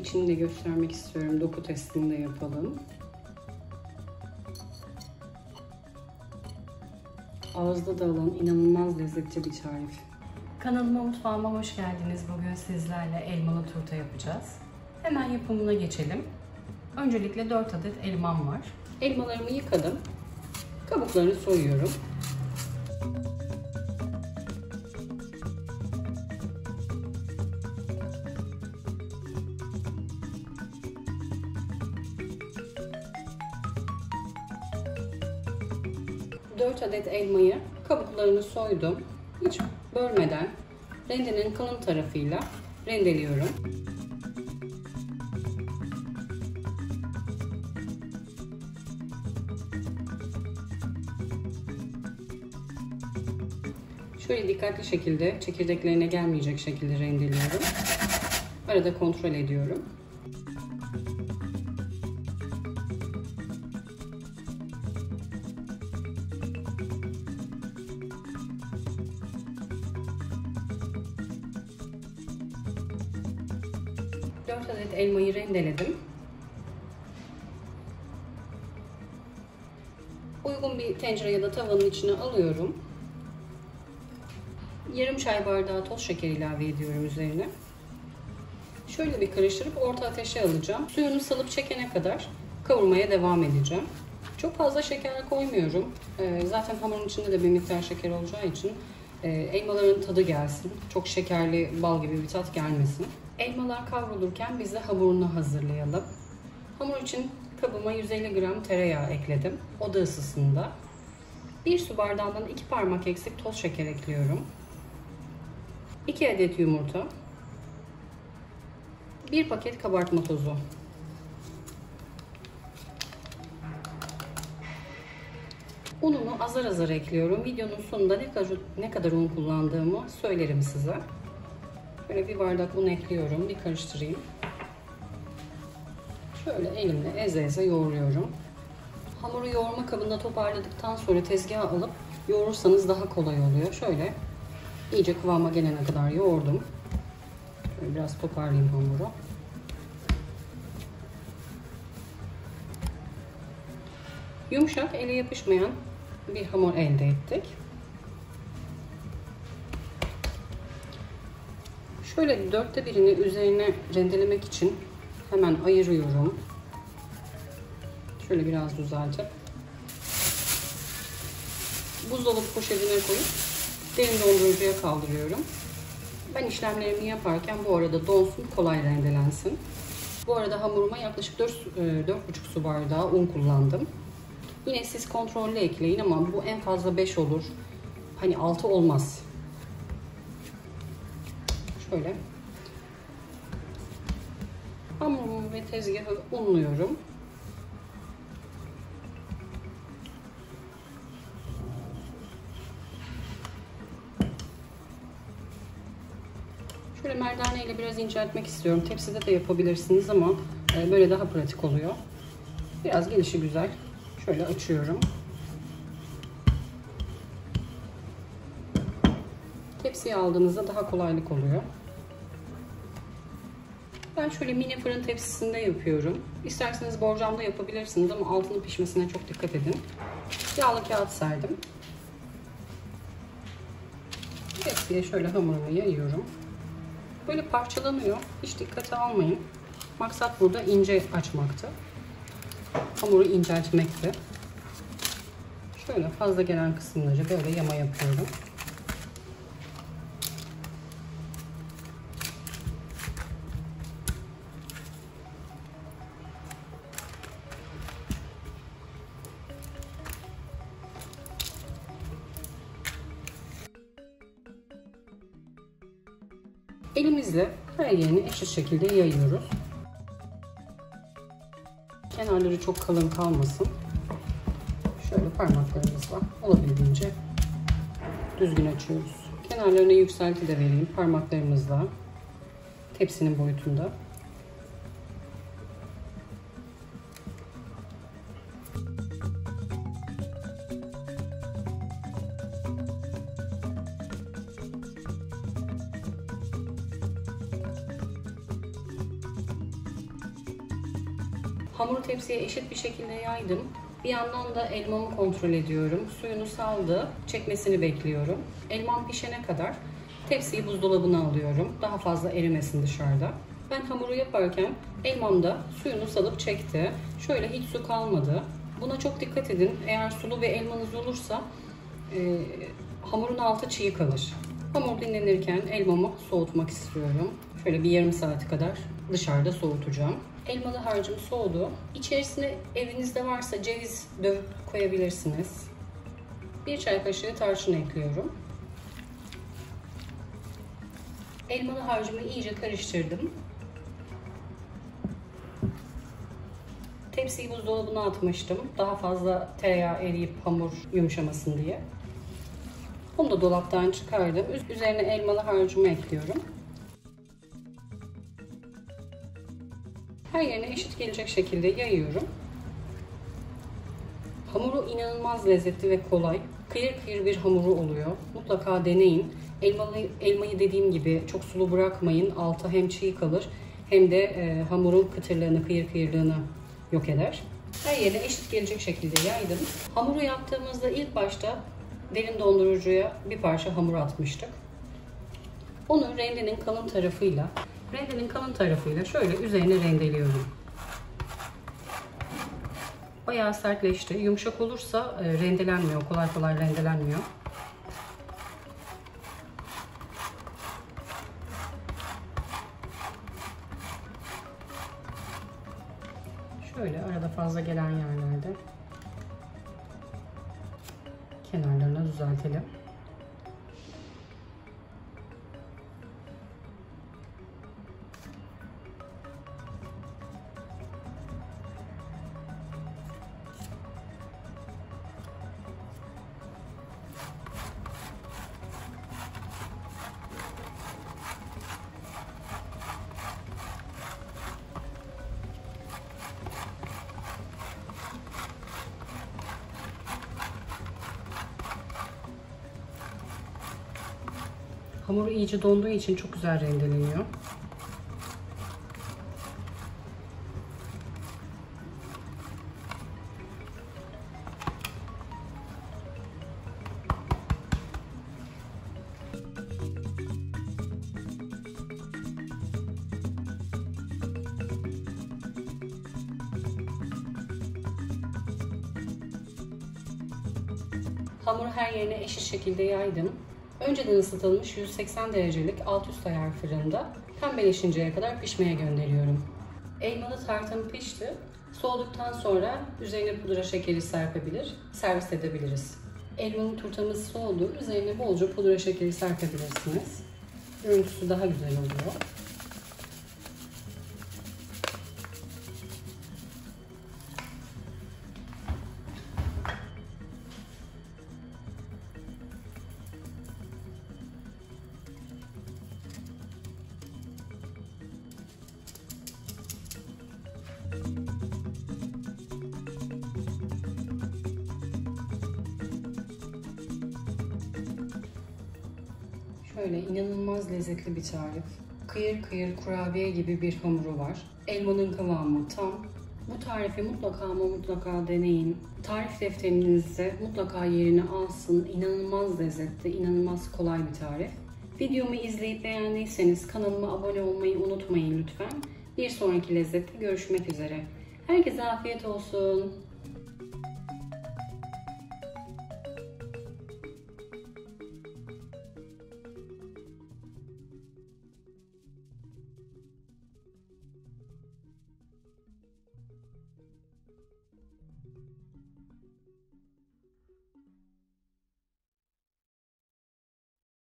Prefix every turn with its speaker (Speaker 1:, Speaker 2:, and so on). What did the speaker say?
Speaker 1: içini de göstermek istiyorum. Doku testini de yapalım. Ağızda dağılan inanılmaz lezzetli bir tarif. Kanalıma, mutfağıma hoş geldiniz. Bugün sizlerle elmalı turta yapacağız. Hemen yapımına geçelim. Öncelikle 4 adet elmam var. Elmalarımı yıkadım. Kabuklarını soyuyorum. Dört adet elmayı kabuklarını soydum. Hiç bölmeden rendenin kalın tarafıyla rendeliyorum. Şöyle dikkatli şekilde, çekirdeklerine gelmeyecek şekilde rendeliyorum. Arada kontrol ediyorum. Dört adet elmayı rendeledim. Uygun bir tencere ya da tavanın içine alıyorum. Yarım çay bardağı toz şeker ilave ediyorum üzerine. Şöyle bir karıştırıp orta ateşe alacağım. Suyunu salıp çekene kadar kavurmaya devam edeceğim. Çok fazla şeker koymuyorum. Zaten hamurun içinde de bir miktar şeker olacağı için elmaların tadı gelsin. Çok şekerli bal gibi bir tat gelmesin. Elmalar kavrulurken biz de hamurunu hazırlayalım. Hamur için kabıma 150 gram tereyağı ekledim. Oda ısısında. 1 su bardağından 2 parmak eksik toz şeker ekliyorum. 2 adet yumurta. 1 paket kabartma tozu. Unumu azar azar ekliyorum. Videonun sonunda ne kadar un kullandığımı söylerim size. Böyle bir bardak un ekliyorum. Bir karıştırayım. Şöyle elimle eze eze yoğuruyorum. Hamuru yoğurma kabında toparladıktan sonra tezgaha alıp yoğurursanız daha kolay oluyor. Şöyle iyice kıvama gelene kadar yoğurdum. Şöyle biraz toparlayayım hamuru. Yumuşak, ele yapışmayan bir hamur elde ettik. Şöyle 1/4'ünü üzerine rendelemek için hemen ayırıyorum. Şöyle biraz düzeltip buzdolabı poşetine koyup derin dondurucuya kaldırıyorum. Ben işlemlerimi yaparken bu arada donsun, kolay rendelensin. Bu arada hamuruma yaklaşık 4,5 su bardağı un kullandım. Yine siz kontrollü ekleyin ama bu en fazla 5 olur. Hani 6 olmaz. Şöyle hamurumu ve tezgahı unluyorum. Şöyle merdane ile biraz inceltmek istiyorum. Tepside de yapabilirsiniz ama böyle daha pratik oluyor. Biraz gelişi güzel. Şöyle açıyorum. Tepsiye aldığınızda daha kolaylık oluyor. Ben şöyle mini fırın tepsisinde yapıyorum. İsterseniz borcamda yapabilirsiniz ama altının pişmesine çok dikkat edin. Yağlı kağıt serdim. Tepsiye şöyle hamurumu yayıyorum. Böyle parçalanıyor. Hiç dikkate almayın. Maksat burada ince açmaktı. Hamuru inceltmekti. Şöyle fazla gelen kısımları böyle yama yapıyorum. Elimizle her yerini eşit şekilde yayıyoruz. Kenarları çok kalın kalmasın. Şöyle parmaklarımızla olabildiğince düzgün açıyoruz. Kenarlarına yükselti de vereyim parmaklarımızla. Tepsinin boyutunda. Hamuru tepsiye eşit bir şekilde yaydım. Bir yandan da elmamı kontrol ediyorum. Suyunu saldı, çekmesini bekliyorum. Elmam pişene kadar tepsiyi buzdolabına alıyorum. Daha fazla erimesin dışarıda. Ben hamuru yaparken elmam da suyunu salıp çekti. Şöyle hiç su kalmadı. Buna çok dikkat edin. Eğer sulu bir elmanız olursa hamurun altı çiğ kalır. Hamur dinlenirken elmamı soğutmak istiyorum. Şöyle bir yarım saat kadar dışarıda soğutacağım. Elmalı harcım soğudu. İçerisine evinizde varsa ceviz dövüp koyabilirsiniz. 1 çay kaşığı tarçın ekliyorum. Elmalı harcımı iyice karıştırdım. Tepsiyi buzdolabına atmıştım. Daha fazla tereyağı eriyip hamur yumuşamasın diye. Onu da dolaptan çıkardım. Üzerine elmalı harcımı ekliyorum. Her yerine eşit gelecek şekilde yayıyorum. Hamuru inanılmaz lezzetli ve kolay. Kıyır kıyır bir hamuru oluyor. Mutlaka deneyin. Elmayı dediğim gibi çok sulu bırakmayın. Altı hem çiğ kalır hem de hamurun kıtırlığını, kıyır kıyırlığını yok eder. Her yerine eşit gelecek şekilde yaydım. Hamuru yaptığımızda ilk başta derin dondurucuya bir parça hamur atmıştık. Onu rendenin kalın tarafıyla şöyle üzerine rendeliyorum. Bayağı sertleşti. Yumuşak olursa rendelenmiyor. Kolay kolay rendelenmiyor. Şöyle arada fazla gelen yerlerde kenarlarını düzeltelim. Hamur iyice donduğu için çok güzel rendeleniyor. Hamuru her yerine eşit şekilde yaydım. Önceden ısıtılmış 180 derecelik alt üst ayar fırında pembeleşinceye kadar pişmeye gönderiyorum. Elmalı tartım pişti. Soğuduktan sonra üzerine pudra şekeri serpebilir, servis edebiliriz. Elmalı turtamız soğudu. Üzerine bolca pudra şekeri serpebilirsiniz. Görüntüsü daha güzel oluyor. Şöyle inanılmaz lezzetli bir tarif. Kıyır kıyır kurabiye gibi bir hamuru var. Elmanın kıvamı tam. Bu tarifi mutlaka ama mutlaka deneyin. Tarif defterinizde mutlaka yerini alsın. İnanılmaz lezzetli, inanılmaz kolay bir tarif. Videomu izleyip beğendiyseniz kanalıma abone olmayı unutmayın lütfen. Bir sonraki lezzette görüşmek üzere. Herkese afiyet olsun.